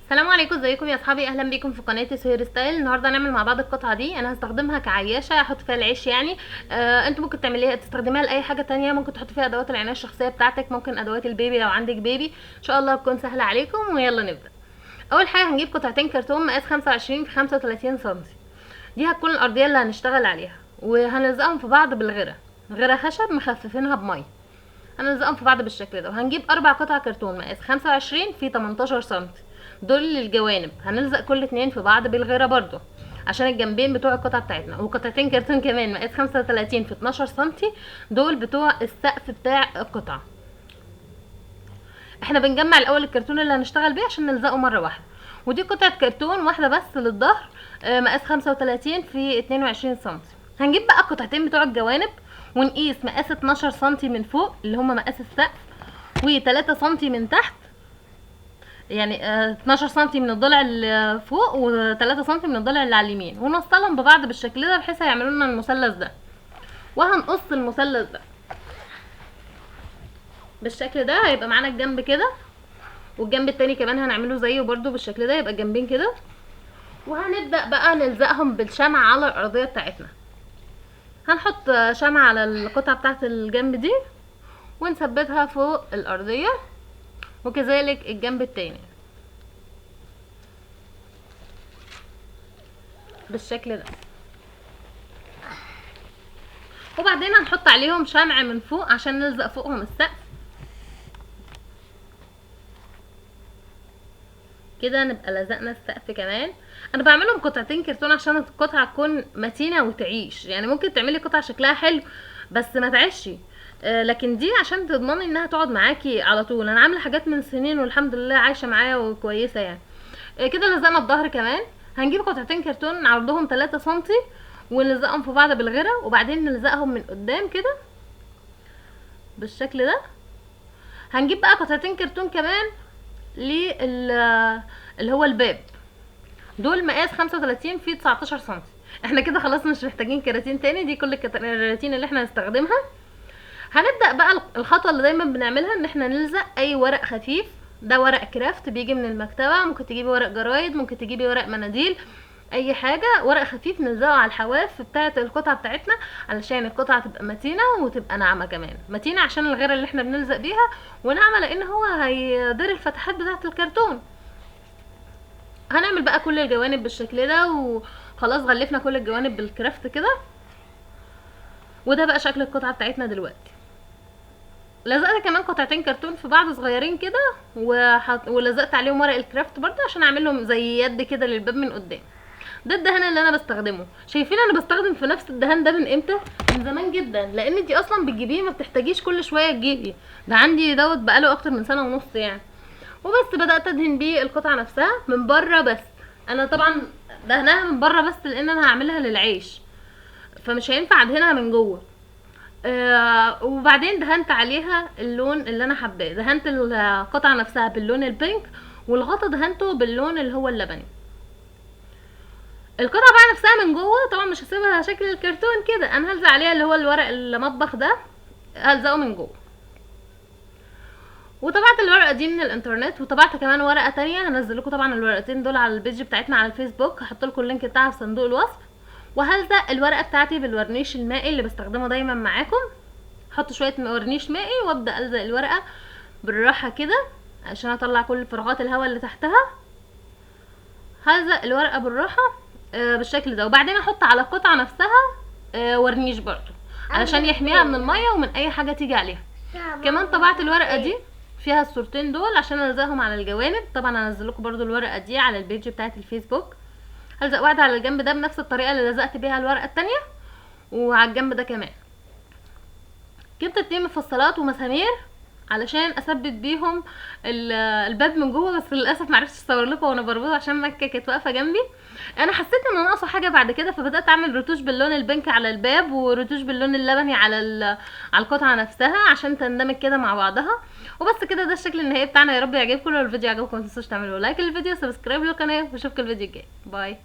السلام عليكم، ازيكم يا اصحابي؟ اهلا بيكم في قناه سهير ستايل. النهارده هنعمل مع بعض القطعه دي. انا هستخدمها كعياشه احط فيها العيش يعني. انتوا ممكن تعمليها تستخدميها لاي حاجه تانية، ممكن تحطي فيها ادوات العنايه الشخصيه بتاعتك، ممكن ادوات البيبي لو عندك بيبي. ان شاء الله تكون سهله عليكم. ويلا نبدا. اول حاجه هنجيب قطعتين كرتون مقاس 25 في 35 سم. دي هتكون الارضيه اللي هنشتغل عليها، وهنلزقهم في بعض بالغيره، غيره خشب مخففينها بميه. هنلزقهم في بعض بالشكل ده. وهنجيب 4 قطع كرتون مقاس 25 في 18 سم، دول للجوانب. هنلزق كل اتنين في بعض بالغيره برضو عشان الجنبين بتوع القطعه بتاعتنا. وقطعتين كرتون كمان مقاس 35 في 12 سم، دول بتوع السقف بتاع القطعه. احنا بنجمع الاول الكرتون اللي هنشتغل بيه عشان نلزقه مره واحده. ودي قطعه كرتون واحده بس للظهر، مقاس 35 في 22 سم. هنجيب بقى القطعتين بتوع الجوانب ونقيس مقاس 12 سم من فوق اللي هما مقاس السقف، و3 سم من تحت، يعني 12 سم من الضلع اللي فوق و3 سم من الضلع اللي على اليمين، ونوصلهم ببعض بالشكل ده بحيث هيعملوا لنا المثلث ده. وهنقص المثلث ده بالشكل ده، هيبقى معانا الجنب كده، والجنب التاني كمان هنعمله زيه برضو بالشكل ده، يبقى الجنبين كده. وهنبدأ بقى نلزقهم بالشمع على الأرضية بتاعتنا. هنحط شمع على القطعة بتاعت الجنب دي ونثبتها فوق الأرضية، وكذلك الجنب التاني بالشكل ده. وبعدين هنحط عليهم شمع من فوق عشان نلزق فوقهم السقف كده، نبقى لزقنا السقف كمان. انا بعملهم قطعتين كرتون عشان القطعه تكون متينه وتعيش. يعني ممكن تعملي قطعه شكلها حلو بس ما تعيش، لكن دي عشان تضمني انها تقعد معاكي على طول. انا عامله حاجات من سنين والحمد لله عايشه معايا وكويسه يعني. كده لزقنا الظهر كمان. هنجيب قطعتين كرتون عرضهم 3 سم ونلزقهم في بعض بالغيره، وبعدين نلزقهم من قدام كده بالشكل ده. هنجيب بقى قطعتين كرتون كمان اللي هو الباب، دول مقاس 35 في 19 سم. احنا كده خلاص مش محتاجين كراتين تاني، دي كل الكراتين اللي احنا هنستخدمها. هنبدأ بقى الخطوة اللي دايما بنعملها ان احنا نلزق اي ورق خفيف. ده ورق كرافت بيجي من المكتبة، ممكن تجيبي ورق جرايد، ممكن تجيبي ورق مناديل، اي حاجة. ورق خفيف نلزقه على الحواف بتاعة القطعة بتاعتنا علشان القطعة تبقى متينة وتبقى ناعمة كمان. متينة عشان الغيرة اللي احنا بنلزق بيها، وناعمة لان هو هيضر الفتحات بتاعة الكرتون. هنعمل بقى كل الجوانب بالشكل ده، وخلاص غلفنا كل الجوانب بالكرافت كده. وده بقى شكل القطعة بتاعتنا دلوقتي. لزقت كمان قطعتين كرتون في بعض صغيرين كده، ولزقت عليهم ورق الكرافت برضه عشان اعمل لهم زي يد كده للباب من قدام. ده الدهان اللي انا بستخدمه. شايفين انا بستخدم في نفس الدهان ده من امتى؟ من زمان جدا، لان انتي اصلا بتجيبيه ما بتحتاجيش كل شويه تجيبي. ده عندي دوت بقاله اكتر من سنه ونص يعني. وبس بدات ادهن بيه القطعه نفسها من بره بس. انا طبعا دهناها من بره بس لان انا هعملها للعيش، فمش هينفع ادهنها من جوه. وبعدين دهنت عليها اللون اللي انا حباه. دهنت القطعه نفسها باللون البينك، والغطا دهنته باللون اللي هو اللبني. القطعه بقى نفسها من جوه طبعا مش هسيبها شكل الكرتون كده، انا هلزق عليها اللي هو الورق المطبخ ده، هلزقه من جوه. وطبعت الورقه دي من الانترنت، وطبعت كمان ورقه تانية. هنزل لكم طبعا الورقتين دول على البيج بتاعتنا على الفيسبوك، هحط لكم اللينك بتاعها في صندوق الوصف. وهلزق الورقه بتاعتي بالورنيش المائي اللي بستخدمه دايما معاكم. احط شويه ورنيش مائي وابدا الزق الورقه بالراحه كده عشان اطلع كل فراغات الهواء اللي تحتها. هلزق الورقه بالراحه بالشكل ده، وبعدين احط على القطعه نفسها ورنيش برضو علشان يحميها من الميه ومن اي حاجه تيجي عليها. كمان طبعت الورقه دي فيها الصورتين دول عشان الزقهم على الجوانب. طبعا هنزل لكم برضو الورقه دي على البيج بتاعه الفيسبوك. هلزق واحده على الجنب ده بنفس الطريقه اللي لزقت بيها الورقه التانية، وعلى الجنب ده كمان. جبت 2 مفصلات ومسامير علشان اثبت بيهم الباب من جوه، بس للاسف معرفتش اصور لكم وانا بربطه عشان مكه كانت واقفه جنبي. انا حسيت ان ناقصه حاجه بعد كده، فبدات اعمل رتوش باللون البنك على الباب، ورتوش باللون اللبني على القطعه نفسها عشان تندمج كده مع بعضها. وبس كده، ده الشكل النهائي بتاعنا. يا رب يعجبكم. لو الفيديو عجبكم ما تنسوش تعملوا لايك للفيديو، سبسكرايب للقناه، واشوفكم الفيديو الجاي. باي.